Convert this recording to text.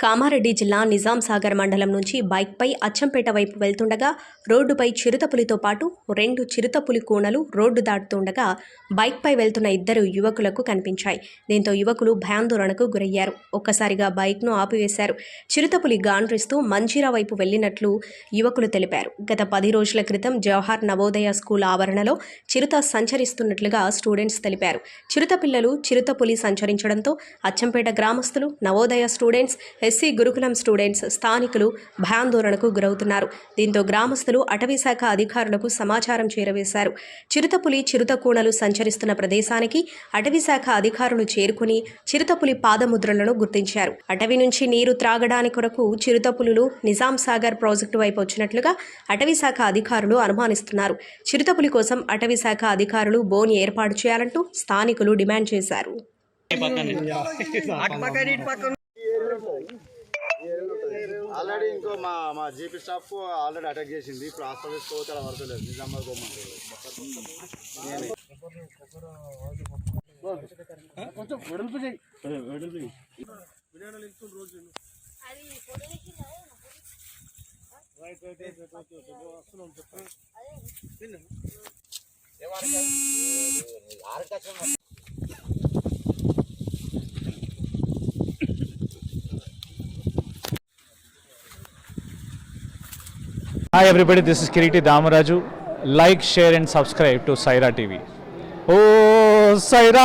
కామారెడ్డి జిల్లా నిజాం సాగర్ మండలం నుంచి బైక్పై అచ్చంపేట వైపు వెళ్తుండగా రోడ్డుపై చిరుతపులితో పాటు 2 చిరుతపులి కూనలు రోడ్డు దాటుతుండగా బైక్పై వెళ్తున్న 2 యువకులకు కనిపించాయి. దీంతో యువకులు భయాందోళనకు గురయ్యారు. ఒక్కసారిగా బైక్ను ఆపివేశారు. చిరుతపులి గాండ్రిస్తూ మంజీరా వైపు వెళ్లినట్లు యువకులు తెలిపారు. గత 10 రోజుల క్రితం జవహర్ నవోదయ స్కూల్ ఆవరణలో చిరుత సంచరిస్తున్నట్లుగా స్టూడెంట్స్ తెలిపారు. చిరుతపిల్లలు చిరుతపులి సంచరించడంతో అచ్చంపేట గ్రామస్తులు, నవోదయ స్టూడెంట్స్, ఎస్సీ గురుకులం స్టూడెంట్స్, స్థానికులు భయాందోళనకు గురవుతున్నారు. దీంతో గ్రామస్తులు అటవీశాఖ అధికారులకు సమాచారం చేరవేశారు. చిరుతపులి, చిరుతకూనలు సంచరిస్తున్న ప్రదేశానికి అటవీశాఖ అధికారులు చేరుకుని చిరుతపులి పాదముద్రలను గుర్తించారు. అటవీ నుంచి నీరు త్రాగడానికి కొరకు చిరుతపులులు నిజాం సాగర్ ప్రాజెక్టు వైపు వచ్చినట్లుగా అటవీశాఖ అధికారులు అనుమానిస్తున్నారు. చిరుతపులి కోసం అటవీశాఖ అధికారులు బోన్ ఏర్పాటు చేయాలంటూ స్థానికులు డిమాండ్ చేశారు. ఆల్రెడీ ఇంకో మా జీపీ స్టాఫ్ ఆల్రెడీ అటాక్ చేసింది. ఇప్పుడు హాస్పిటల్ పోతే వరదలేదు. నిజామాబాద్ కొంచెం వెడల్పు చేయి. Hi everybody, this is Kiriti Damaraju. Like, share and subscribe to Saira TV. Oh, Saira!